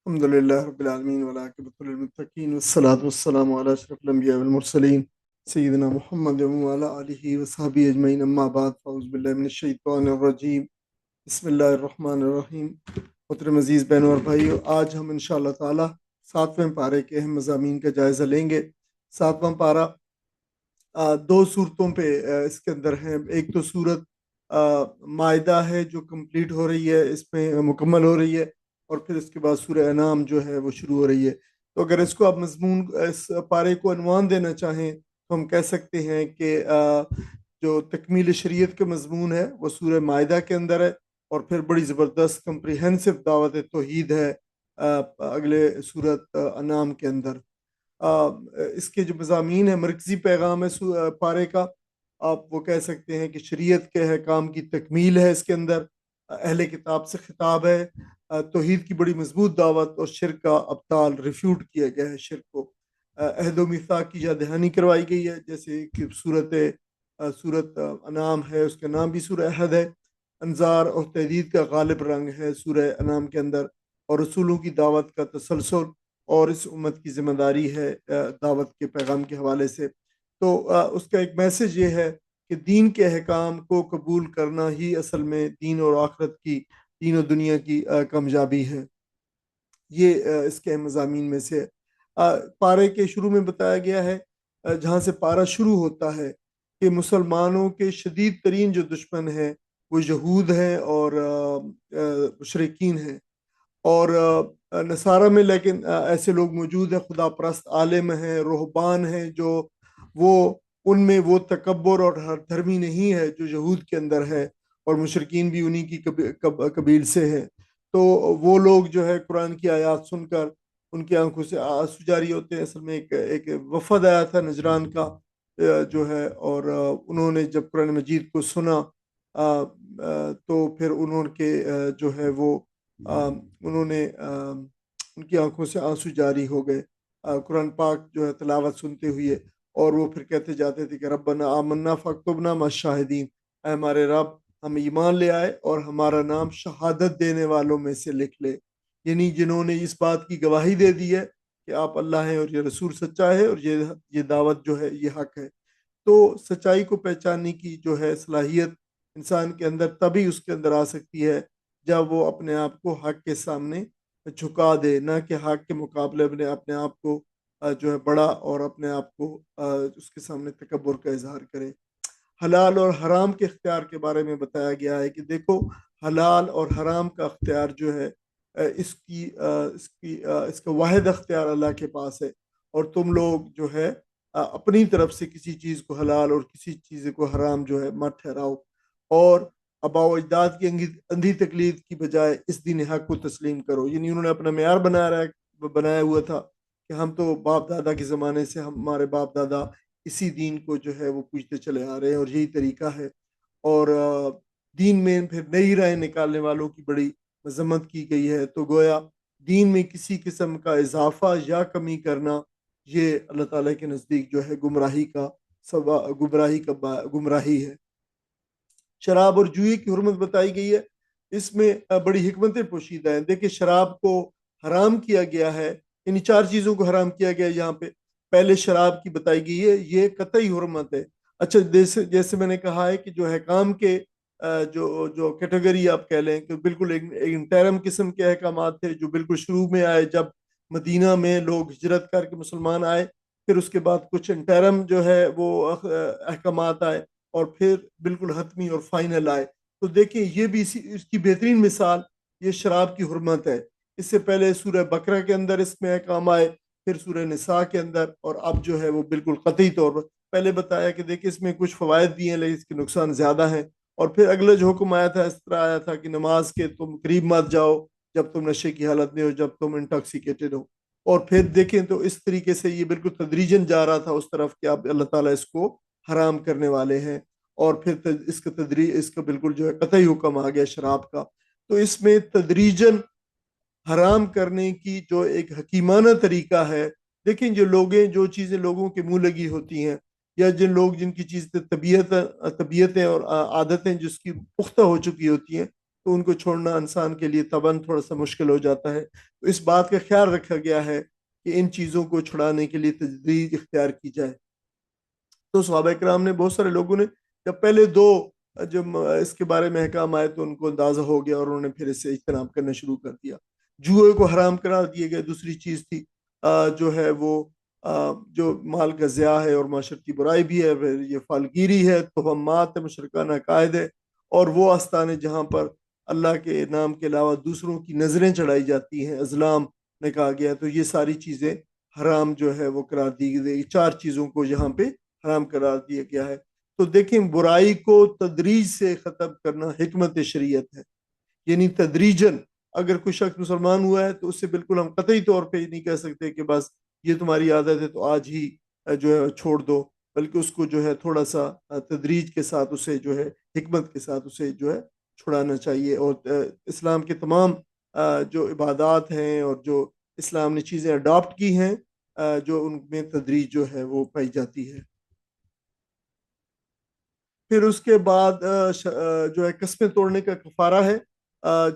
الحمد لله رب العالمين والعاقبة للمتقين والصلاة والسلام على أشرف الأنبياء والمرسلين سيدنا محمد وعلى آله وصحبه أجمعين أما بعد فأعوذ بالله من الشیطان الرجیم بسم اللہ الرحمن الرحیم۔ محترم عزیز بہنوں اور بھائیو، آج ہم انشاءاللہ تعالی 7ویں پارے کے اہم مضامین کا جائزہ لیں گے۔ 7واں پارہ دو صورتوں پہ اس کے اندر ہیں۔ ایک تو صورت مائدہ ہے جو کمپلیٹ ہو رہی ہے، اس میں مکمل ہو رہی ہے، اور پھر اس کے بعد سورہ انعام جو ہے وہ شروع ہو رہی ہے۔ تو اگر اس کو آپ مضمون، اس پارے کو عنوان دینا چاہیں تو ہم کہہ سکتے ہیں کہ جو تکمیل شریعت کا مضمون ہے وہ سورہ مائدہ کے اندر ہے، اور پھر بڑی زبردست کمپریہنسو دعوت توحید ہے اگلے سورت انعام کے اندر۔ اس کے جو مضامین ہیں، مرکزی پیغام ہے پارے کا، آپ وہ کہہ سکتے ہیں کہ شریعت کے احکام کی تکمیل ہے اس کے اندر، اہل کتاب سے خطاب ہے، توحید کی بڑی مضبوط دعوت اور شرک کا ابطال، ریفیوٹ کیا گیا ہے شرک کو، عہد و میثاق کی یاد دہانی کروائی گئی ہے، جیسے کہ سورت انعام ہے، اس کا نام بھی سورہ عہد ہے۔ انذار اور تحدید کا غالب رنگ ہے سورہ انعام کے اندر، اور رسولوں کی دعوت کا تسلسل، اور اس امت کی ذمہ داری ہے دعوت کے پیغام کے حوالے سے۔ تو اس کا ایک میسج یہ ہے کہ دین کے احکام کو قبول کرنا ہی اصل میں دین اور آخرت کی، دین و دنیا کی کامیابی ہے۔ یہ اس کے مضامین میں سے پارے کے شروع میں بتایا گیا ہے، جہاں سے پارہ شروع ہوتا ہے، کہ مسلمانوں کے شدید ترین جو دشمن ہیں وہ یہود ہیں اور مشرکین ہیں، اور نصارہ میں لیکن ایسے لوگ موجود ہیں، خدا پرست عالم ہیں، رہبان ہیں، جو وہ ان میں وہ تکبر اور ہر دھرمی نہیں ہے جو یہود کے اندر ہے، اور مشرکین بھی انہی کی قبیل سے ہیں۔ تو وہ لوگ جو ہے قرآن کی آیات سن کر ان کی آنکھوں سے آنسو جاری ہوتے ہیں۔ اصل میں ایک وفد آیا تھا نجران کا جو ہے، اور انہوں نے جب قرآن مجید کو سنا تو پھر انہوں کے جو ہے وہ انہوں نے ان کی آنکھوں سے آنسو جاری ہو گئے قرآن پاک جو ہے تلاوت سنتے ہوئے، اور وہ پھر کہتے جاتے تھے کہ ربنا آمنا فاکتبنا مع الشاہدین، اے ہمارے رب ہم ایمان لے آئے اور ہمارا نام شہادت دینے والوں میں سے لکھ لے، یعنی جنہوں نے اس بات کی گواہی دے دی ہے کہ آپ اللہ ہیں اور یہ رسول سچا ہے، اور یہ دعوت جو ہے یہ حق ہے۔ تو سچائی کو پہچاننے کی جو ہے صلاحیت انسان کے اندر تبھی اس کے اندر آ سکتی ہے جب وہ اپنے آپ کو حق کے سامنے جھکا دے، نہ کہ حق کے مقابلے میں اپنے آپ کو جو ہے بڑا اور اپنے آپ کو اس کے سامنے تکبر کا اظہار کرے۔ حلال اور حرام کے اختیار کے بارے میں بتایا گیا ہے کہ دیکھو، حلال اور حرام کا اختیار جو ہے اس کا واحد اختیار اللہ کے پاس ہے، اور تم لوگ جو ہے اپنی طرف سے کسی چیز کو حلال اور کسی چیز کو حرام جو ہے مت ٹھہراؤ، اور آباء و اجداد کی اندھی تقلید کی بجائے اس دین حق کو تسلیم کرو۔ یعنی انہوں نے اپنا معیار بنایا ہوا تھا کہ ہم تو باپ دادا کے زمانے سے ہمارے باپ دادا اسی دین کو جو ہے وہ پوچھتے چلے آ رہے ہیں، اور یہی طریقہ ہے، اور دین میں پھر نئی رائے نکالنے والوں کی بڑی مذمت کی گئی ہے۔ تو گویا دین میں کسی قسم کا اضافہ یا کمی کرنا یہ اللہ تعالیٰ کے نزدیک جو ہے گمراہی ہے۔ شراب اور جوئے کی حرمت بتائی گئی ہے، اس میں بڑی حکمتیں پوشیدہ ہیں۔ دیکھیں، شراب کو حرام کیا گیا ہے، یعنی 4 چیزوں کو حرام کیا گیا ہے یہاں پہ۔ پہلے شراب کی بتائی گئی ہے، یہ قطعی حرمت ہے۔ اچھا، جیسے میں نے کہا ہے کہ جو حکام کے جو کیٹیگری آپ کہہ لیں کہ بالکل ایک انٹرم قسم کے احکامات تھے جو بالکل شروع میں آئے جب مدینہ میں لوگ ہجرت کر کے مسلمان آئے، پھر اس کے بعد کچھ انٹرم جو ہے وہ احکامات آئے، اور پھر بالکل حتمی اور فائنل آئے۔ تو دیکھیں، یہ بھی اس کی بہترین مثال یہ شراب کی حرمت ہے۔ اس سے پہلے سورہ بقرہ کے اندر اس میں احکام آئے، پھر سورہ نساء کے اندر، اور اب جو ہے وہ بالکل قطعی طور پر پہلے بتایا کہ دیکھیں اس میں کچھ فوائد بھی ہیں لیکن اس کے نقصان زیادہ ہیں، اور پھر اگلا جو حکم آیا تھا اس طرح آیا تھا کہ نماز کے تم قریب مت جاؤ جب تم نشے کی حالت میں ہو، جب تم انٹاکسیکیٹڈ ہو۔ اور پھر دیکھیں تو اس طریقے سے یہ بالکل تدریجاً جا رہا تھا اس طرف کہ اب اللہ تعالیٰ اس کو حرام کرنے والے ہیں، اور پھر اس کا بالکل جو ہے قطعی حکم آ گیا شراب کا۔ تو اس میں تدریجاً حرام کرنے کی جو ایک حکیمانہ طریقہ ہے۔ دیکھیں، جو چیزیں لوگوں کے منہ لگی ہوتی ہیں، یا جن کی چیزیں طبیعتیں اور عادتیں جس کی پختہ ہو چکی ہوتی ہیں، تو ان کو چھوڑنا انسان کے لیے طبعاً تھوڑا سا مشکل ہو جاتا ہے. تو اس بات کا خیال رکھا گیا ہے کہ ان چیزوں کو چھڑانے کے لیے تدریج اختیار کی جائے. تو صحابہ کرام نے، بہت سارے لوگوں نے، جب پہلے دو جب اس کے بارے میں احکام آئے تو ان کو اندازہ ہو گیا اور انہوں نے پھر اس سے اجتناب کرنا شروع کر دیا. جوئے کو حرام قرار دیے گئے. دوسری چیز تھی جو ہے وہ جو مال کا ضیاع ہے اور معاشرتی برائی بھی ہے، پھر یہ فالگیری ہے، توہمات ہے، مشرکانہ عقائد ہے، اور وہ آستان جہاں پر اللہ کے نام کے علاوہ دوسروں کی نظریں چڑھائی جاتی ہیں، ازلام نے کہا گیا. تو یہ ساری چیزیں حرام جو ہے وہ قرار دی گئی. چار چیزوں کو یہاں پہ حرام قرار دیا گیا ہے. تو دیکھیں، برائی کو تدریج سے ختم کرنا حکمت شریعت ہے. یعنی تدریجن اگر کوئی شخص مسلمان ہوا ہے تو اس سے بالکل ہم قطعی طور پہ نہیں کہہ سکتے کہ بس یہ تمہاری عادت ہے تو آج ہی جو ہے چھوڑ دو، بلکہ اس کو جو ہے تھوڑا سا تدریج کے ساتھ اسے جو ہے حکمت کے ساتھ اسے جو ہے چھڑانا چاہیے. اور اسلام کے تمام جو عبادات ہیں اور جو اسلام نے چیزیں اڈاپٹ کی ہیں جو ان میں تدریج جو ہے وہ پائی جاتی ہے. پھر اس کے بعد جو ہے قسمیں توڑنے کا کفارہ ہے.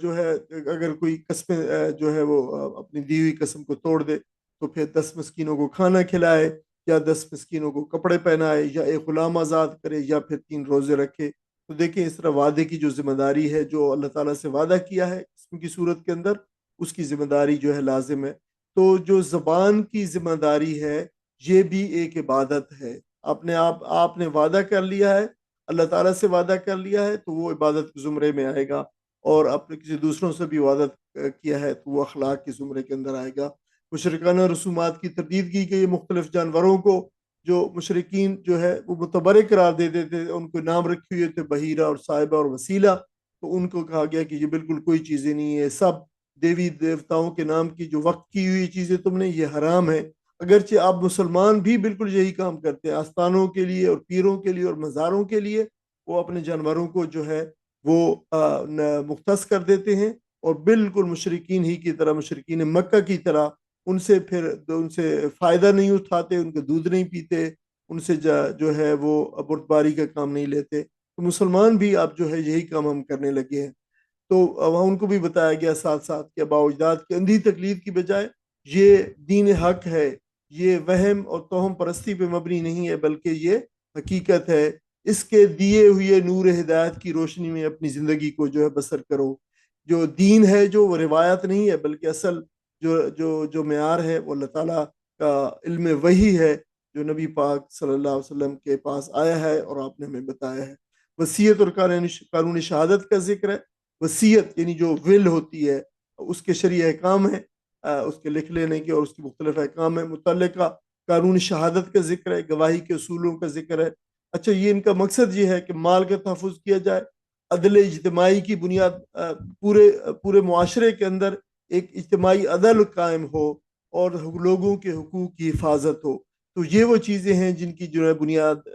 جو ہے اگر کوئی قسمیں جو ہے وہ اپنی دی ہوئی قسم کو توڑ دے تو پھر 10 مسکینوں کو کھانا کھلائے، یا 10 مسکینوں کو کپڑے پہنائے، یا ایک غلام آزاد کرے، یا پھر 3 روزے رکھے. تو دیکھیں اس طرح وعدے کی جو ذمہ داری ہے، جو اللہ تعالیٰ سے وعدہ کیا ہے قسم کی صورت کے اندر، اس کی ذمہ داری جو ہے لازم ہے. تو جو زبان کی ذمہ داری ہے یہ بھی ایک عبادت ہے. آپ نے وعدہ کر لیا ہے، اللہ تعالیٰ سے وعدہ کر لیا ہے تو وہ عبادت کے زمرے میں آئے گا، اور آپ نے کسی دوسروں سے بھی وعدہ کیا ہے تو وہ اخلاق کے زمرے کے اندر آئے گا. مشرکانہ رسومات کی تردید کی گئی. مختلف جانوروں کو جو مشرکین جو ہے وہ متبرع قرار دیتے تھے، ان کو نام رکھے ہوئے تھے بحیرہ اور صاحبہ اور وسیلہ، تو ان کو کہا گیا کہ یہ بالکل کوئی چیزیں نہیں ہے، سب دیوی دیوتاؤں کے نام کی جو وقت کی ہوئی چیزیں تم نے، یہ حرام ہے. اگرچہ آپ مسلمان بھی بالکل یہی کام کرتے ہیں، آستانوں کے لیے اور پیروں کے لیے اور مزاروں کے لیے وہ اپنے جانوروں کو جو ہے وہ مختص کر دیتے ہیں، اور بالکل مشرکین ہی کی طرح، مشرکین مکہ کی طرح ان سے فائدہ نہیں اٹھاتے، ان کے دودھ نہیں پیتے، ان سے جو ہے وہ بردباری کا کام نہیں لیتے. تو مسلمان بھی اب جو ہے یہی کام ہم کرنے لگے ہیں. تو وہاں ان کو بھی بتایا گیا ساتھ ساتھ کہ آباء و اجداد کی اندھی تقلید کی بجائے یہ دین حق ہے، یہ وہم اور توہم پرستی پہ مبنی نہیں ہے، بلکہ یہ حقیقت ہے. اس کے دیے ہوئے نور ہدایت کی روشنی میں اپنی زندگی کو جو ہے بسر کرو. جو دین ہے جو وہ روایت نہیں ہے، بلکہ اصل جو معیار ہے وہ اللہ تعالیٰ کا علم وحی ہے، جو نبی پاک صلی اللہ علیہ وسلم کے پاس آیا ہے اور آپ نے ہمیں بتایا ہے. وصیت اور قانون شہادت کا ذکر ہے. وصیت یعنی جو ول ہوتی ہے اس کے شرعی احکام ہیں، اس کے لکھ لینے کے اور اس کی مختلف احکام ہیں. متعلقہ قانون شہادت کا ذکر ہے، گواہی کے اصولوں کا ذکر ہے. اچھا، یہ ان کا مقصد یہ ہے کہ مال کا تحفظ کیا جائے، عدل اجتماعی کی بنیاد پورے معاشرے کے اندر ایک اجتماعی عدل قائم ہو اور لوگوں کے حقوق کی حفاظت ہو. تو یہ وہ چیزیں ہیں جن کی جو ہے بنیاد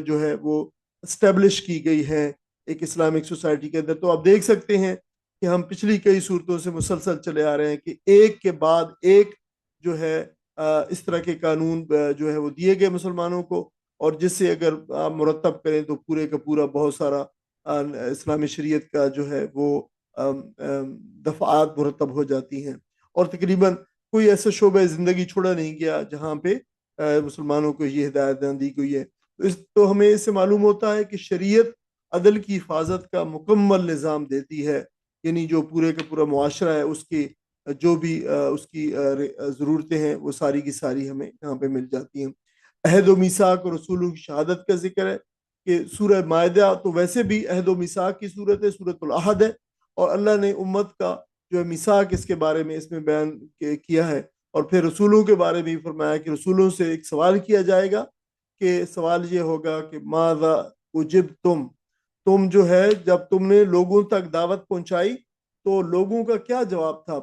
جو ہے وہ اسٹیبلش کی گئی ہے ایک اسلامک سوسائٹی کے اندر. تو آپ دیکھ سکتے ہیں کہ ہم پچھلی کئی صورتوں سے مسلسل چلے آ رہے ہیں کہ ایک کے بعد ایک جو ہے اس طرح کے قانون جو ہے وہ دیے گئے مسلمانوں کو، اور جس سے اگر آپ مرتب کریں تو پورے کا پورا بہت سارا اسلامی شریعت کا جو ہے وہ دفعات مرتب ہو جاتی ہیں، اور تقریباً کوئی ایسا شعبہ زندگی چھوڑا نہیں گیا جہاں پہ مسلمانوں کو یہ ہدایت نہ دی گئی ہے. تو ہمیں اس سے معلوم ہوتا ہے کہ شریعت عدل کی حفاظت کا مکمل نظام دیتی ہے. یعنی جو پورے کا پورا معاشرہ ہے اس کی جو بھی اس کی ضرورتیں ہیں وہ ساری کی ساری ہمیں یہاں پہ مل جاتی ہیں. عہد و میثاق اور رسولوں کی شہادت کا ذکر ہے کہ سورہ مائدہ تو ویسے بھی عہد و میثاق کی صورت ہے، سورۃ العہد ہے، اور اللہ نے امت کا جو ہے میثاق اس کے بارے میں اس میں بیان کیا ہے. اور پھر رسولوں کے بارے میں فرمایا کہ رسولوں سے ایک سوال کیا جائے گا، کہ سوال یہ ہوگا کہ ماذا تم جو ہے جب تم نے لوگوں تک دعوت پہنچائی تو لوگوں کا کیا جواب تھا.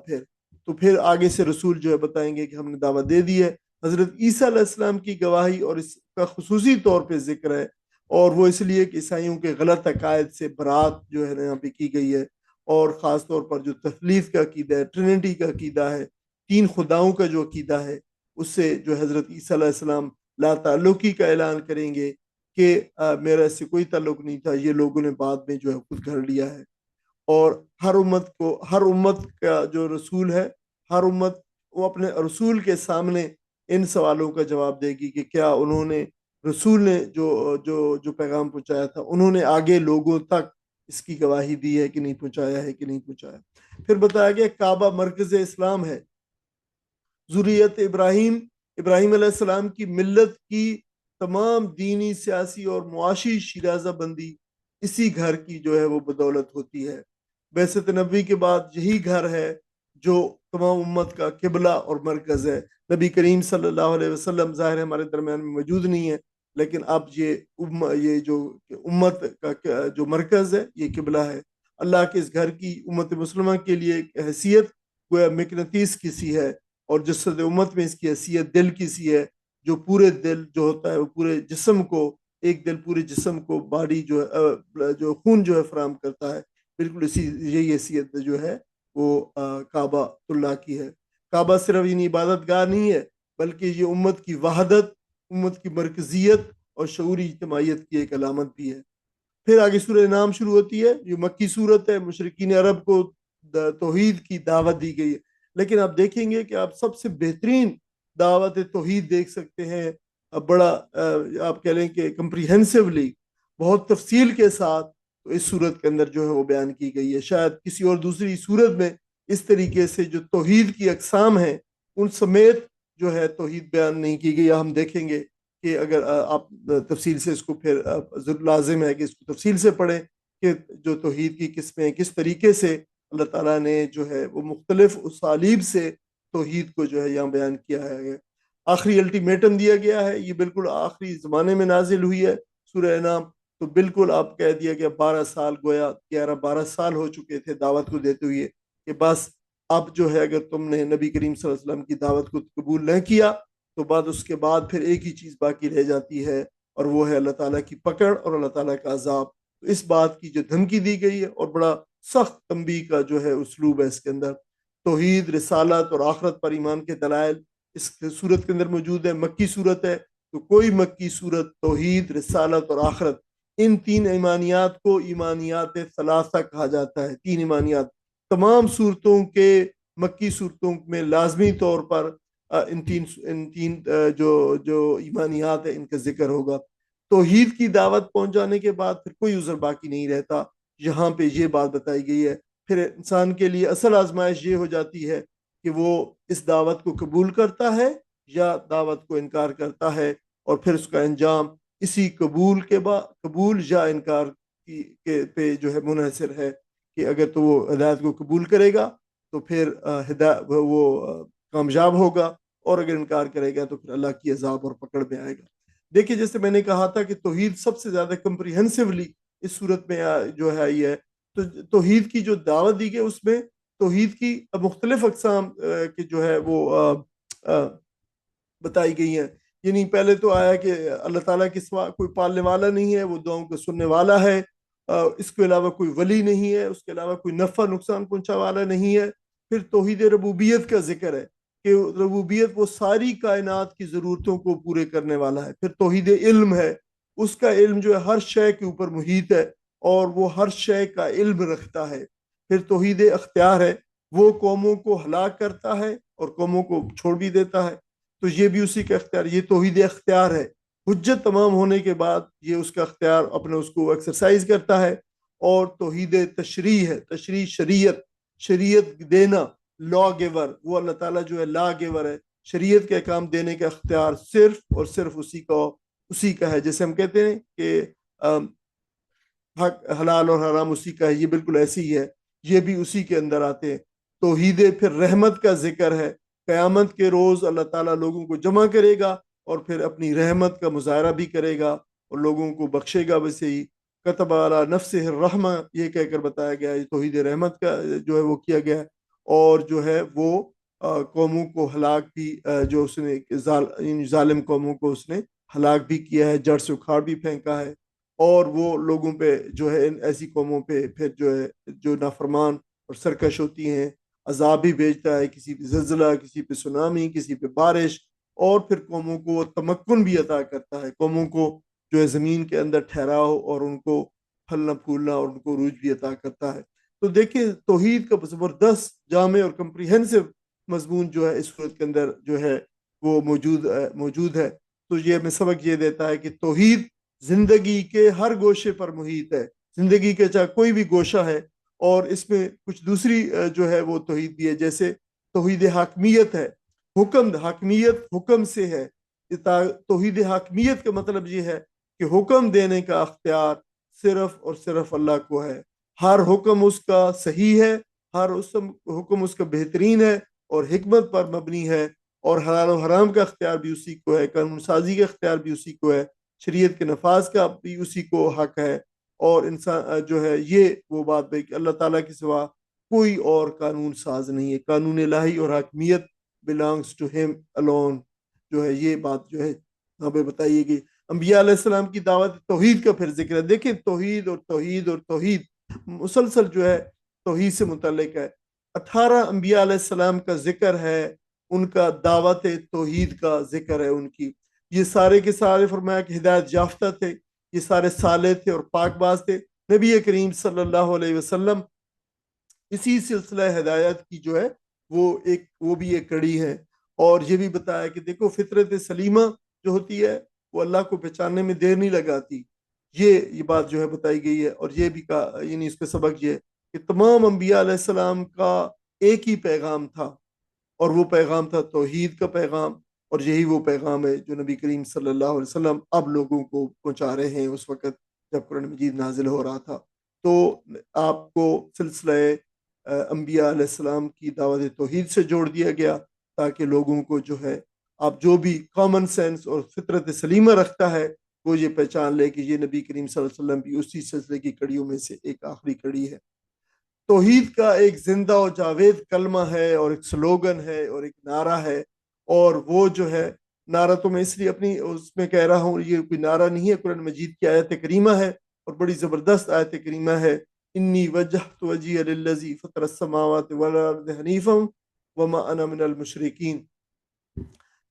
پھر آگے سے رسول جو ہے بتائیں گے کہ ہم نے دعوت دے دی ہے. حضرت عیسیٰ علیہ السلام کی گواہی اور اس کا خصوصی طور پہ ذکر ہے، اور وہ اس لیے کہ عیسائیوں کے غلط عقائد سے برات جو ہے یہاں پہ کی گئی ہے، اور خاص طور پر جو تثلیث کا عقیدہ ہے، ٹرینٹی کا عقیدہ ہے، 3 خداؤں کا جو عقیدہ ہے، اس سے جو حضرت عیسیٰ علیہ السلام لا تعلقی کا اعلان کریں گے کہ میرا اس سے کوئی تعلق نہیں تھا، یہ لوگوں نے بعد میں جو ہے خود گھڑ لیا ہے. اور ہر امت کا جو رسول ہے، ہر امت وہ اپنے رسول کے سامنے ان سوالوں کا جواب دے گی کہ کیا انہوں نے، رسول نے جو پیغام پہنچایا تھا، انہوں نے آگے لوگوں تک اس کی گواہی دی ہے کہ نہیں پہنچایا ہے کہ نہیں پہنچایا۔ پھر بتایا گیا کعبہ مرکز اسلام ہے، ذریت ابراہیم علیہ السلام کی ملت کی تمام دینی، سیاسی اور معاشی شیرازہ بندی اسی گھر کی جو ہے وہ بدولت ہوتی ہے۔ بعثت نبوی کے بعد یہی گھر ہے جو تمام امت کا قبلہ اور مرکز ہے۔ نبی کریم صلی اللہ علیہ وسلم ظاہر ہمارے درمیان میں موجود نہیں ہے، لیکن اب یہ جو امت کا جو مرکز ہے یہ قبلہ ہے۔ اللہ کے اس گھر کی امت مسلمہ کے لیے ایک حیثیت گویا مقناطیس کی سی ہے، اور جسد امت میں اس کی حیثیت دل کی سی ہے، جو پورے دل جو ہوتا ہے وہ پورے جسم کو، ایک دل پورے جسم کو باڈی جو خون جو ہے فراہم کرتا ہے، بالکل یہی حیثیت جو ہے وہ کعبہ اللہ کی ہے۔ کعبہ صرف یعنی عبادت گاہ نہیں ہے، بلکہ یہ امت کی وحدت، امت کی مرکزیت اور شعوری اجتماعیت کی ایک علامت بھی ہے۔ پھر آگے سورہ انعام شروع ہوتی ہے، یہ مکی صورت ہے، مشرکین عرب کو توحید کی دعوت دی گئی ہے، لیکن آپ دیکھیں گے کہ آپ سب سے بہترین دعوت توحید دیکھ سکتے ہیں، بڑا آپ کہہ لیں کہ کمپریہنسولی، بہت تفصیل کے ساتھ تو اس صورت کے اندر جو ہے وہ بیان کی گئی ہے۔ شاید کسی اور دوسری صورت میں اس طریقے سے جو توحید کی اقسام ہیں ان سمیت جو ہے توحید بیان نہیں کی گئی۔ ہم دیکھیں گے کہ اگر آپ تفصیل سے اس کو پھر لازم ہے کہ اس کو تفصیل سے پڑھیں کہ جو توحید کی قسمیں کس طریقے سے اللہ تعالیٰ نے جو ہے وہ مختلف اسالیب سے توحید کو جو ہے یہاں بیان کیا ہے۔ آخری الٹیمیٹم دیا گیا ہے، یہ بالکل آخری زمانے میں نازل ہوئی ہے سورہ انعام، تو بالکل آپ کہہ دیا کہ 12 سال گویا 11-12 سال ہو چکے تھے دعوت کو دیتے ہوئے، کہ بس اب جو ہے اگر تم نے نبی کریم صلی اللہ علیہ وسلم کی دعوت کو قبول نہ کیا تو بعد اس کے بعد پھر ایک ہی چیز باقی رہ جاتی ہے، اور وہ ہے اللہ تعالیٰ کی پکڑ اور اللہ تعالیٰ کا عذاب۔ تو اس بات کی جو دھمکی دی گئی ہے، اور بڑا سخت تنبیہ کا جو ہے اسلوب ہے اس کے اندر۔ توحید، رسالت اور آخرت پر ایمان کے دلائل اس صورت کے اندر موجود ہے، مکی صورت ہے، تو کوئی مکی صورت توحید، رسالت اور آخرت، ان تین ایمانیات کو ایمانیات ثلاثہ کہا جاتا ہے۔ تین ایمانیات تمام صورتوں کے، مکی صورتوں میں لازمی طور پر ان تین جو ایمانیات ہیں ان کا ذکر ہوگا۔ توحید کی دعوت پہنچانے کے بعد پھر کوئی عذر باقی نہیں رہتا، یہاں پہ یہ بات بتائی گئی ہے۔ پھر انسان کے لیے اصل آزمائش یہ ہو جاتی ہے کہ وہ اس دعوت کو قبول کرتا ہے یا دعوت کو انکار کرتا ہے، اور پھر اس کا انجام اسی قبول یا انکار پہ جو ہے منحصر ہے، کہ اگر تو وہ ہدایت کو قبول کرے گا تو پھر وہ کامیاب ہوگا، اور اگر انکار کرے گا تو پھر اللہ کی عذاب اور پکڑ میں آئے گا۔ دیکھیے جیسے میں نے کہا تھا کہ توحید سب سے زیادہ کمپریہنسولی اس صورت میں جو ہے یہ ہے، تو توحید کی جو دعوت دی گئی اس میں توحید کی مختلف اقسام کی جو ہے وہ بتائی گئی ہیں۔ یعنی پہلے تو آیا کہ اللہ تعالیٰ کے سوا کوئی پالنے والا نہیں ہے، وہ دعاؤں کو سننے والا ہے، اس کے علاوہ کوئی ولی نہیں ہے، اس کے علاوہ کوئی نفع نقصان پہنچا والا نہیں ہے۔ پھر توحید ربوبیت کا ذکر ہے کہ ربوبیت وہ ساری کائنات کی ضرورتوں کو پورے کرنے والا ہے۔ پھر توحید علم ہے، اس کا علم جو ہے ہر شے کے اوپر محیط ہے، اور وہ ہر شے کا علم رکھتا ہے۔ پھر توحید اختیار ہے، وہ قوموں کو ہلاک کرتا ہے اور قوموں کو چھوڑ بھی دیتا ہے، تو یہ بھی اسی کا اختیار، یہ توحید اختیار ہے۔ حجت تمام ہونے کے بعد یہ اس کا اختیار اپنے اس کو ایکسرسائز کرتا ہے۔ اور توحید تشریح ہے، تشریح شریعت دینا، لا گیور، وہ اللہ تعالیٰ جو ہے لا گیور ہے، شریعت کے احکام دینے کا اختیار صرف اور صرف اسی کا ہے۔ جیسے ہم کہتے ہیں کہ حق حلال اور حرام اسی کا ہے، یہ بالکل ایسی ہی ہے، یہ بھی اسی کے اندر آتے ہیں۔ توحید پھر رحمت کا ذکر ہے، قیامت کے روز اللہ تعالیٰ لوگوں کو جمع کرے گا اور پھر اپنی رحمت کا مظاہرہ بھی کرے گا اور لوگوں کو بخشے گا۔ ویسے ہی کتب علی نفسہ الرحمہ یہ کہہ کر بتایا گیا ہے، توحید رحمت کا جو ہے وہ کیا گیا ہے، اور جو ہے وہ قوموں کو ہلاک بھی جو اس نے ظالم قوموں کو اس نے ہلاک بھی کیا ہے، جڑ سے اکھاڑ بھی پھینکا ہے، اور وہ لوگوں پہ جو ہے ایسی قوموں پہ پھر جو ہے جو نافرمان اور سرکش ہوتی ہیں عذاب بھی بھیجتا ہے، کسی پہ زلزلہ، کسی پہ سونامی، کسی پہ بارش، اور پھر قوموں کو تمکن بھی عطا کرتا ہے، قوموں کو جو ہے زمین کے اندر ٹھہراؤ اور ان کو پھلنا پھولنا اور ان کو عروج بھی عطا کرتا ہے۔ تو دیکھیں توحید کا زبردست جامع اور کمپریہنسو مضمون جو ہے اس صورت کے اندر جو ہے وہ موجود ہے۔ تو یہ ہمیں سبق یہ دیتا ہے کہ توحید زندگی کے ہر گوشے پر محیط ہے، زندگی کے چاہے کوئی بھی گوشہ ہے، اور اس میں کچھ دوسری جو ہے وہ توحید بھی ہے، جیسے توحید حاکمیت ہے، حاکمیت حکم سے ہے۔ توحید حاکمیت کا مطلب یہ ہے کہ حکم دینے کا اختیار صرف اور صرف اللہ کو ہے، ہر حکم اس کا صحیح ہے، ہر حکم اس کا بہترین ہے اور حکمت پر مبنی ہے، اور حلال و حرام کا اختیار بھی اسی کو ہے، قانون سازی کا اختیار بھی اسی کو ہے، شریعت کے نفاذ کا بھی اسی کو حق ہے۔ اور انسان جو ہے یہ وہ بات ہے کہ اللہ تعالیٰ کے سوا کوئی اور قانون ساز نہیں ہے، قانون الہی اور حاکمیت belongs to him alone، جو ہے یہ بات جو ہے یہاں پہ بتائیے گی۔ انبیاء علیہ السلام کی دعوت توحید کا پھر ذکر ہے، دیکھیں توحید اور توحید اور توحید مسلسل جو ہے توحید سے متعلق ہے۔ 18 انبیاء علیہ السلام کا ذکر ہے، ان کا دعوت توحید کا ذکر ہے ان کی۔ یہ سارے کے سارے فرمایا کہ ہدایت یافتہ تھے، یہ سارے صالح تھے اور پاک باز تھے۔ نبی کریم صلی اللہ علیہ وسلم اسی سلسلہ ہدایت کی جو ہے وہ بھی ایک کڑی ہے۔ اور یہ بھی بتایا کہ دیکھو فطرت سلیمہ جو ہوتی ہے وہ اللہ کو پہچاننے میں دیر نہیں لگاتی، یہ بات جو ہے بتائی گئی ہے۔ اور یہ بھی کہا، یعنی اس کا سبق یہ ہے کہ تمام انبیاء علیہ السلام کا ایک ہی پیغام تھا، اور وہ پیغام تھا توحید کا پیغام، اور یہی وہ پیغام ہے جو نبی کریم صلی اللہ علیہ وسلم اب لوگوں کو پہنچا رہے ہیں اس وقت جب قرآن مجید نازل ہو رہا تھا۔ تو آپ کو سلسلہ انبیاء علیہ السلام کی دعوت توحید سے جوڑ دیا گیا، تاکہ لوگوں کو جو ہے آپ جو بھی کامن سینس اور فطرت سلیمہ رکھتا ہے وہ یہ پہچان لے کہ یہ نبی کریم صلی اللہ علیہ وسلم بھی اسی سلسلے کی کڑیوں میں سے ایک آخری کڑی ہے۔ توحید کا ایک زندہ و جاوید کلمہ ہے اور ایک سلوگن ہے اور ایک نعرہ ہے، اور وہ جو ہے نعرہ تو میں اس لیے اپنی اس میں کہہ رہا ہوں، یہ کوئی نعرہ نہیں ہے، قرآن مجید کی آیت کریمہ ہے اور بڑی زبردست آیت کریمہ ہے۔ انی وجہت وجہی للذی فطر السماوات والارض حنیفا وما انا من المشرکین۔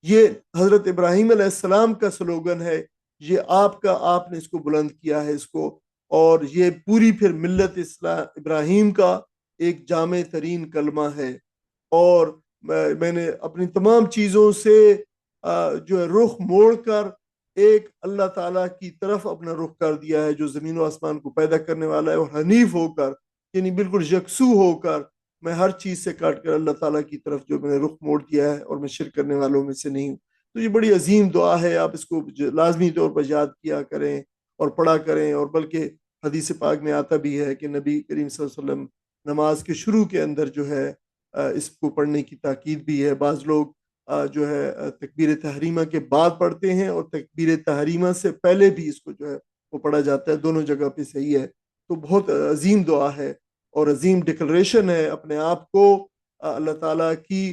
یہ حضرت ابراہیم علیہ السلام کا سلوگن ہے، یہ آپ نے اس کو بلند کیا ہے اس کو، اور یہ پوری پھر ملت ابراہیم کا ایک جامع ترین کلمہ ہے۔ اور میں نے اپنی تمام چیزوں سے جو ہے رخ موڑ کر ایک اللہ تعالیٰ کی طرف اپنا رخ کر دیا ہے، جو زمین و آسمان کو پیدا کرنے والا ہے، اور حنیف ہو کر، یعنی بالکل یکسو ہو کر، میں ہر چیز سے کاٹ کر اللہ تعالیٰ کی طرف جو میں نے رخ موڑ دیا ہے، اور میں شرک کرنے والوں میں سے نہیں ہوں۔ تو یہ بڑی عظیم دعا ہے، آپ اس کو لازمی طور پر یاد کیا کریں اور پڑھا کریں۔ اور بلکہ حدیث پاک میں آتا بھی ہے کہ نبی کریم صلی اللہ علیہ وسلم نماز کے شروع کے اندر جو ہے اس کو پڑھنے کی تاکید بھی ہے۔ بعض لوگ جو ہے تکبیر تحریمہ کے بعد پڑھتے ہیں، اور تکبیر تحریمہ سے پہلے بھی اس کو جو ہے وہ پڑھا جاتا ہے، دونوں جگہ پہ صحیح ہے۔ تو بہت عظیم دعا ہے اور عظیم ڈکلریشن ہے، اپنے آپ کو اللہ تعالیٰ کی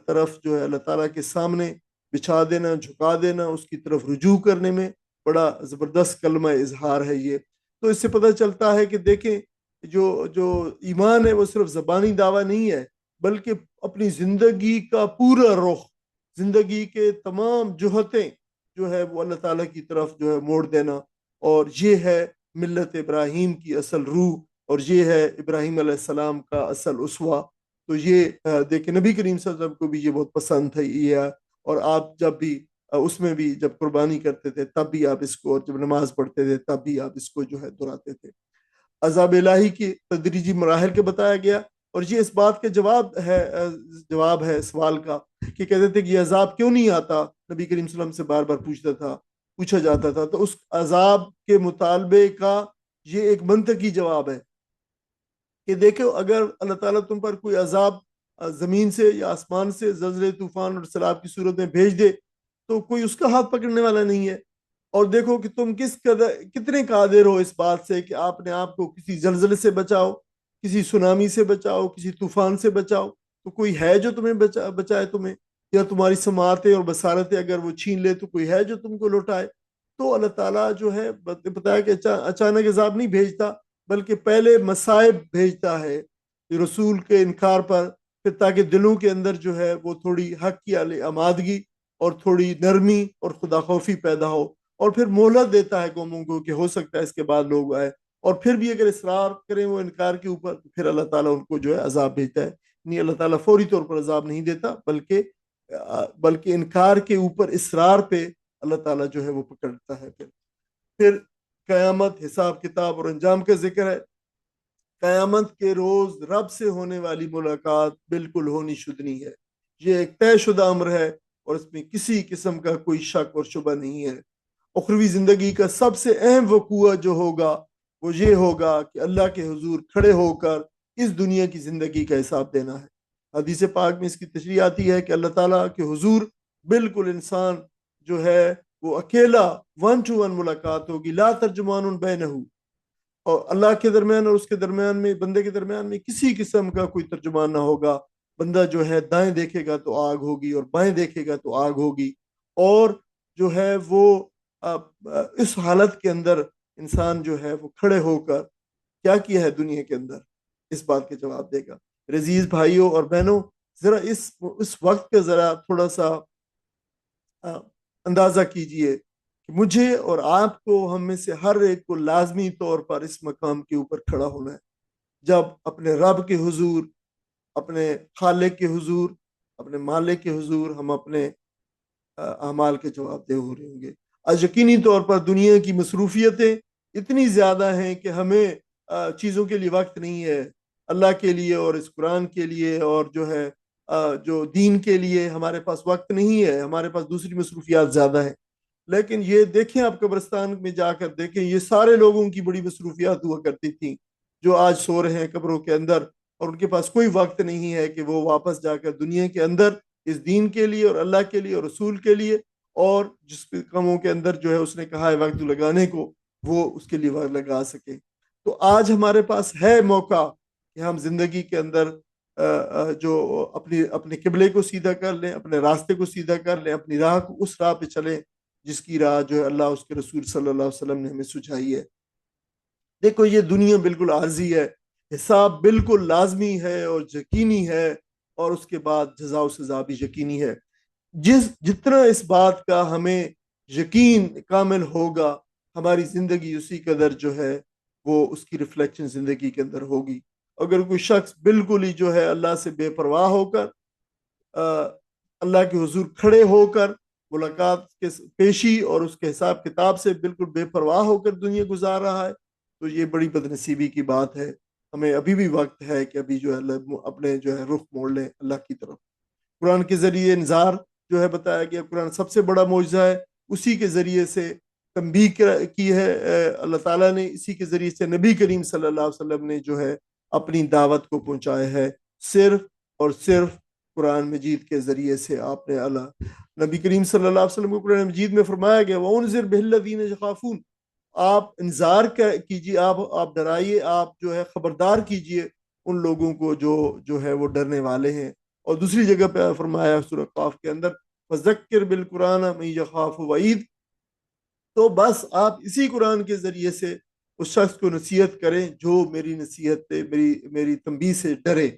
طرف جو ہے اللہ تعالیٰ کے سامنے بچھا دینا، جھکا دینا، اس کی طرف رجوع کرنے میں بڑا زبردست کلمہ اظہار ہے یہ۔ تو اس سے پتہ چلتا ہے کہ دیکھیں جو ایمان ہے وہ صرف زبانی دعویٰ نہیں ہے، بلکہ اپنی زندگی کا پورا رخ، زندگی کے تمام جہتیں جو ہے وہ اللہ تعالیٰ کی طرف جو ہے موڑ دینا، اور یہ ہے ملت ابراہیم کی اصل روح، اور یہ ہے ابراہیم علیہ السلام کا اصل اسوہ۔ تو یہ دیکھیں نبی کریم صلی اللہ علیہ وسلم کو بھی یہ بہت پسند تھا یہ، اور آپ جب بھی اس میں بھی جب قربانی کرتے تھے تب بھی آپ اس کو، اور جب نماز پڑھتے تھے تب بھی آپ اس کو جو ہے دہراتے تھے۔ عذاب الہی کی تدریجی مراحل کے بتایا گیا، اور یہ اس بات کے جواب ہے سوال کا کہ کہتے تھے کہ یہ عذاب کیوں نہیں آتا، نبی کریم صلی اللہ علیہ وسلم سے بار بار پوچھا جاتا تھا۔ تو اس عذاب کے مطالبے کا یہ ایک منطقی جواب ہے کہ دیکھو اگر اللہ تعالیٰ تم پر کوئی عذاب زمین سے یا آسمان سے زلزلے، طوفان اور سیلاب کی صورت میں بھیج دے تو کوئی اس کا ہاتھ پکڑنے والا نہیں ہے۔ اور دیکھو کہ تم کتنے قادر ہو اس بات سے کہ آپ نے آپ کو کسی زلزلے سے بچاؤ، کسی سونامی سے بچاؤ، کسی طوفان سے بچاؤ، تو کوئی ہے جو تمہیں بچائے تمہیں، یا تمہاری سماعتیں اور بصارتیں اگر وہ چھین لے تو کوئی ہے جو تم کو لوٹائے۔ تو اللہ تعالیٰ جو ہے بتایا کہ اچانک عذاب نہیں بھیجتا، بلکہ پہلے مصائب بھیجتا ہے رسول کے انکار پر، پھر تاکہ دلوں کے اندر جو ہے وہ تھوڑی حق کی آمادگی اور تھوڑی نرمی اور خدا خوفی پیدا ہو، اور پھر مہلت دیتا ہے قوموں کو کہ ہو سکتا ہے اس کے بعد لوگ آئے۔ اور پھر بھی اگر اصرار کریں وہ انکار کے اوپر تو پھر اللہ تعالیٰ ان کو جو ہے عذاب بھیجتا ہے. نہیں، اللہ تعالیٰ فوری طور پر عذاب نہیں دیتا، بلکہ انکار کے اوپر اصرار پہ اللہ تعالیٰ جو ہے وہ پکڑتا ہے. پھر قیامت، حساب کتاب اور انجام کا ذکر ہے. قیامت کے روز رب سے ہونے والی ملاقات بالکل ہونی شدنی ہے. یہ ایک طے شدہ امر ہے اور اس میں کسی قسم کا کوئی شک اور شبہ نہیں ہے. اخروی زندگی کا سب سے اہم وقوع جو ہوگا وہ یہ ہوگا کہ اللہ کے حضور کھڑے ہو کر اس دنیا کی زندگی کا حساب دینا ہے. حدیث پاک میں اس کی تشریح آتی ہے کہ اللہ تعالیٰ کے حضور بالکل انسان جو ہے وہ اکیلا 1 to 1 ملاقات ہوگی، لا ترجمان بینہ، اور اللہ کے درمیان اور اس کے درمیان میں، بندے کے درمیان میں کسی قسم کا کوئی ترجمان نہ ہوگا. بندہ جو ہے دائیں دیکھے گا تو آگ ہوگی اور بائیں دیکھے گا تو آگ ہوگی. اور جو ہے وہ اس حالت کے اندر انسان جو ہے وہ کھڑے ہو کر کیا کیا ہے دنیا کے اندر، اس بات کے جواب دے گا. عزیز بھائیوں اور بہنوں، ذرا اس وقت کا ذرا تھوڑا سا اندازہ کیجئے کہ مجھے اور آپ کو، ہم میں سے ہر ایک کو لازمی طور پر اس مقام کے اوپر کھڑا ہونا ہے جب اپنے رب کے حضور، اپنے خالق کے حضور، اپنے مالک کے حضور ہم اپنے اعمال کے جواب دہ ہو رہے ہوں گے. آج یقینی طور پر دنیا کی مصروفیتیں اتنی زیادہ ہیں کہ ہمیں چیزوں کے لیے وقت نہیں ہے. اللہ کے لیے اور اس قرآن کے لیے اور جو ہے جو دین کے لیے ہمارے پاس وقت نہیں ہے. ہمارے پاس دوسری مصروفیات زیادہ ہیں. لیکن یہ دیکھیں، آپ قبرستان میں جا کر دیکھیں، یہ سارے لوگوں کی بڑی مصروفیات ہوا کرتی تھیں جو آج سو رہے ہیں قبروں کے اندر، اور ان کے پاس کوئی وقت نہیں ہے کہ وہ واپس جا کر دنیا کے اندر اس دین کے لیے اور اللہ کے لیے اور رسول کے لیے اور جس کاموں کے اندر جو ہے اس نے کہا ہے وقت لگانے کو، وہ اس کے لیے وقت لگا سکے. تو آج ہمارے پاس ہے موقع کہ ہم زندگی کے اندر جو اپنے قبلے کو سیدھا کر لیں، اپنے راستے کو سیدھا کر لیں، اپنی راہ کو اس راہ پہ چلیں جس کی راہ جو ہے اللہ اس کے رسول صلی اللہ علیہ وسلم نے ہمیں سجھائی ہے. دیکھو، یہ دنیا بالکل عارضی ہے، حساب بالکل لازمی ہے اور یقینی ہے، اور اس کے بعد جزا و سزا بھی یقینی ہے. جتنا اس بات کا ہمیں یقین کامل ہوگا، ہماری زندگی اسی قدر جو ہے وہ اس کی ریفلیکشن زندگی کے اندر ہوگی. اگر کوئی شخص بالکل ہی جو ہے اللہ سے بے پرواہ ہو کر اللہ کے حضور کھڑے ہو کر ملاقات کے پیشی اور اس کے حساب کتاب سے بالکل بے پرواہ ہو کر دنیا گزار رہا ہے تو یہ بڑی بدنصیبی کی بات ہے. ہمیں ابھی بھی وقت ہے کہ ابھی جو ہے اپنے جو ہے رخ موڑ لیں اللہ کی طرف. قرآن کے ذریعے انذار جو ہے بتایا گیا، قرآن سب سے بڑا معجزہ ہے، اسی کے ذریعے سے تنبیہ کی ہے اللہ تعالیٰ نے، اسی کے ذریعے سے نبی کریم صلی اللہ علیہ وسلم نے جو ہے اپنی دعوت کو پہنچایا ہے. صرف اور صرف قرآن مجید کے ذریعے سے آپ نے نبی کریم صلی اللہ علیہ وسلم کو قرآن مجید میں فرمایا گیا وَأُنذِرْ بِهِ الَّذِينَ يَخَافُونَ، آپ انذار کیجیے، آپ ڈرائیے، آپ جو ہے خبردار کیجیے ان لوگوں کو جو ہے وہ ڈرنے والے ہیں. اور دوسری جگہ پہ فرمایا سورہ قاف کے اندر فَذَكِّرْ بِالْقُرْآنَ مَن يَخَافُ وَعِيدٍ، تو بس آپ اسی قرآن کے ذریعے سے اس شخص کو نصیحت کریں جو میری نصیحت پہ، میری تنبیہ سے ڈرے.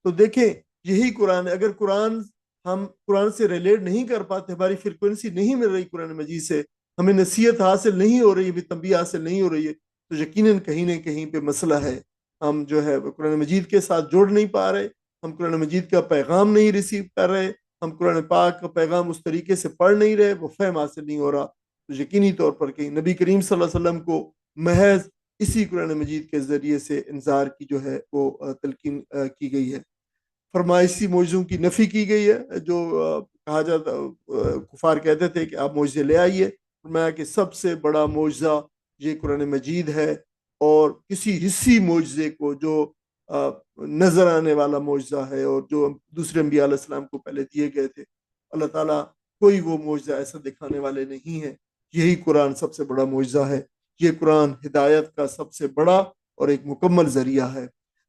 تو دیکھیں، یہی قرآن ہے. اگر ہم قرآن سے ریلیٹ نہیں کر پاتے، ہماری فریکوینسی نہیں مل رہی قرآن مجید سے، ہمیں نصیحت حاصل نہیں ہو رہی ہے، تنبیہ حاصل نہیں ہو رہی ہے، تو یقیناً کہیں نہ کہیں پہ مسئلہ ہے. ہم جو ہے قرآن مجید کے ساتھ جوڑ نہیں پا رہے، ہم قرآن مجید کا پیغام نہیں ریسیو کر رہے، ہم قرآن پاک کا پیغام اس طریقے سے پڑھ نہیں رہے، وہ فہم حاصل نہیں ہو رہا. تو یقینی طور پر کہیں نبی کریم صلی اللہ علیہ وسلم کو محض اسی قرآن مجید کے ذریعے سے انذار کی جو ہے وہ تلقین کی گئی ہے. فرمائشی معجزوں کی نفی کی گئی ہے، جو کہا جاتا کفار کہتے تھے کہ آپ معجزے لے آئیے. فرمایا کہ سب سے بڑا معجزہ یہ قرآن مجید ہے، اور کسی حصی معجزے کو جو نظر آنے والا معجزہ ہے اور جو دوسرے انبیاء علیہ السلام کو پہلے دیے گئے تھے، اللہ تعالیٰ کوئی وہ معجزہ ایسا دکھانے والے نہیں ہیں. یہی قرآن سب سے بڑا معجزہ ہے. یہ قرآن ہدایت کا سب سے بڑا اور ایک مکمل ذریعہ ہے.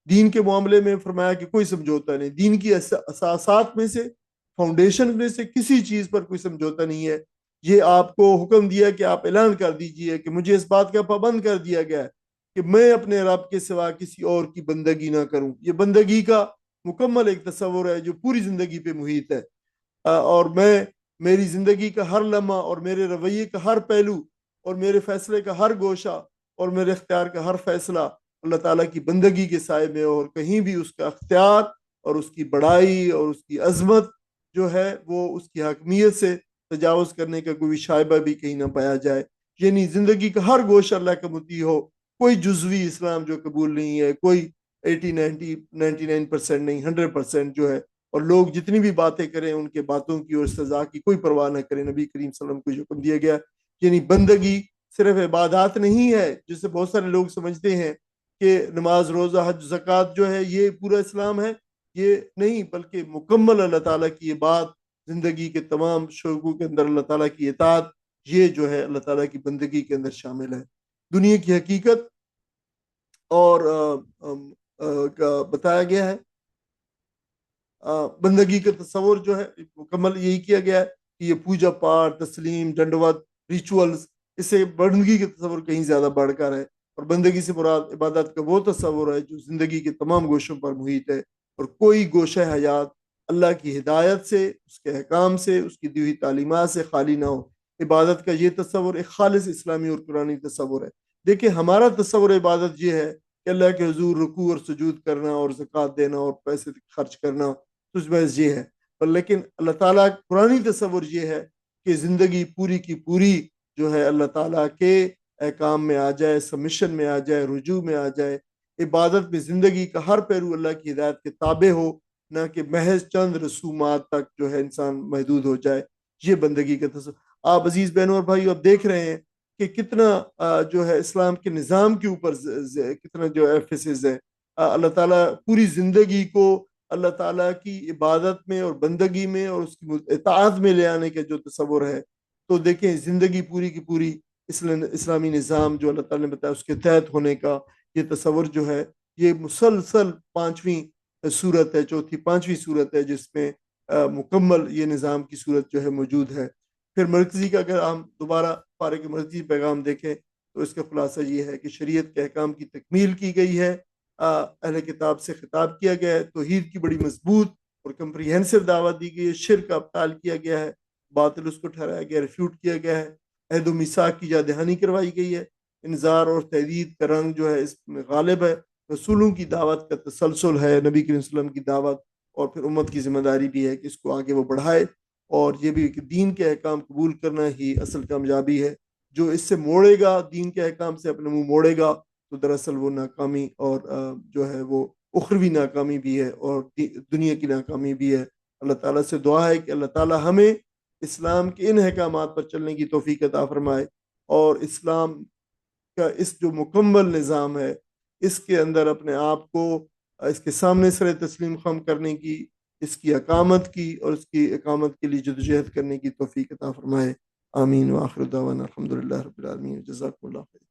دین کے معاملے میں فرمایا کہ کوئی سمجھوتا نہیں. دین کی اساسات میں سے، فاؤنڈیشن میں سے کسی چیز پر کوئی سمجھوتا نہیں ہے. یہ آپ کو حکم دیا کہ آپ اعلان کر دیجئے کہ مجھے اس بات کا پابند کر دیا گیا ہے کہ میں اپنے رب کے سوا کسی اور کی بندگی نہ کروں. یہ بندگی کا مکمل ایک تصور ہے جو پوری زندگی پہ محیط ہے، اور میری زندگی کا ہر لمحہ اور میرے رویے کا ہر پہلو اور میرے فیصلے کا ہر گوشہ اور میرے اختیار کا ہر فیصلہ اللہ تعالیٰ کی بندگی کے سائے میں ہو، اور کہیں بھی اس کا اختیار اور اس کی بڑائی اور اس کی عظمت جو ہے وہ اس کی حاکمیت سے تجاوز کرنے کا کوئی شائبہ بھی کہیں نہ پایا جائے. یعنی زندگی کا ہر گوشہ اللہ کا مطیع ہو، کوئی جزوی اسلام جو قبول نہیں ہے، کوئی 99% نہیں، 100% جو ہے. اور لوگ جتنی بھی باتیں کریں ان کے باتوں کی اور سزا کی کوئی پرواہ نہ کریں. نبی کریم صلی اللہ علیہ وسلم کو جو حکم دیا گیا، یعنی بندگی صرف عبادات نہیں ہے جسے بہت سارے لوگ سمجھتے ہیں کہ نماز، روزہ، حج، زکوٰۃ جو ہے یہ پورا اسلام ہے. یہ نہیں، بلکہ مکمل اللہ تعالیٰ کی یہ بات، زندگی کے تمام شعبوں کے اندر اللہ تعالیٰ کی اطاعت، یہ جو ہے اللہ تعالیٰ کی بندگی کے اندر شامل ہے. دنیا کی حقیقت اور بتایا گیا ہے. بندگی کا تصور جو ہے مکمل یہی کیا گیا ہے کہ یہ پوجا پاٹ، تسلیم، ڈنڈوت، ریچولز، اس سے بندگی کا تصور کہیں زیادہ بڑھ کر ہے. اور بندگی سے مراد عبادت کا وہ تصور ہے جو زندگی کے تمام گوشوں پر محیط ہے، اور کوئی گوشہ حیات اللہ کی ہدایت سے، اس کے احکام سے، اس کی دی ہوئی تعلیمات سے خالی نہ ہو. عبادت کا یہ تصور ایک خالص اسلامی اور قرآنی تصور ہے. دیکھیں ہمارا تصور عبادت یہ ہے کہ اللہ کے حضور رکوع اور سجود کرنا اور زکوٰۃ دینا اور پیسے خرچ کرنا، تو اس بحث یہ ہے. پر لیکن اللہ تعالیٰ قرآنی تصور یہ ہے کہ زندگی پوری کی پوری جو ہے اللہ تعالیٰ کے احکام میں آ جائے، سبمیشن میں آ جائے، رجوع میں آ جائے. عبادت میں زندگی کا ہر پہلو اللہ کی ہدایت کے تابع ہو، نہ کہ محض چند رسومات تک جو ہے انسان محدود ہو جائے. یہ بندگی کا تصور. آپ عزیز بہنوں اور بھائیو، آپ دیکھ رہے ہیں کہ کتنا جو ہے اسلام کے نظام کے اوپر کتنا جو ایمفیسس ہے. اللہ تعالیٰ پوری زندگی کو اللہ تعالیٰ کی عبادت میں اور بندگی میں اور اس کی اطاعت میں لے آنے کا جو تصور ہے، تو دیکھیں زندگی پوری کی پوری اسلامی نظام جو اللہ تعالیٰ نے بتایا اس کے تحت ہونے کا یہ تصور جو ہے، یہ مسلسل پانچویں صورت ہے، چوتھی پانچویں صورت ہے جس میں مکمل یہ نظام کی صورت جو ہے موجود ہے. پھر مرکزی کا اگر ہم دوبارہ پارے کے مرکزی پیغام دیکھیں تو اس کا خلاصہ یہ ہے کہ شریعت کے احکام کی تکمیل کی گئی ہے. اہل کتاب سے خطاب کیا گیا ہے. توحید کی بڑی مضبوط اور کمپریہنسو دعوت دی گئی ہے. شرک کا ابطال کیا گیا ہے، باطل اس کو ٹھہرایا گیا، ریفیوٹ کیا گیا ہے. عہد و میثاق کی یاد دہانی کروائی گئی ہے. انذار اور تحدید کا رنگ جو ہے اس میں غالب ہے. رسولوں کی دعوت کا تسلسل ہے، نبی کریم صلی اللہ علیہ وسلم کی دعوت، اور پھر امت کی ذمہ داری بھی ہے کہ اس کو آگے وہ بڑھائے. اور یہ بھی کہ دین کے احکام قبول کرنا ہی اصل کامیابی ہے. جو اس سے موڑے گا، دین کے احکام سے اپنے منہ موڑے گا، تو دراصل وہ ناکامی اور جو ہے وہ اخروی ناکامی بھی ہے اور دنیا کی ناکامی بھی ہے. اللہ تعالیٰ سے دعا ہے کہ اللہ تعالیٰ ہمیں اسلام کے ان احکامات پر چلنے کی توفیق عطا فرمائے، اور اسلام کا اس جو مکمل نظام ہے اس کے اندر اپنے آپ کو اس کے سامنے سر تسلیم خم کرنے کی، اس کی اقامت کی اور اس کی اقامت کے لیے جدوجہد کرنے کی توفیق عطا فرمائے. آمین. وآخر دعوانا الحمدللہ رب العالمین. جزاکم اللہ خیر.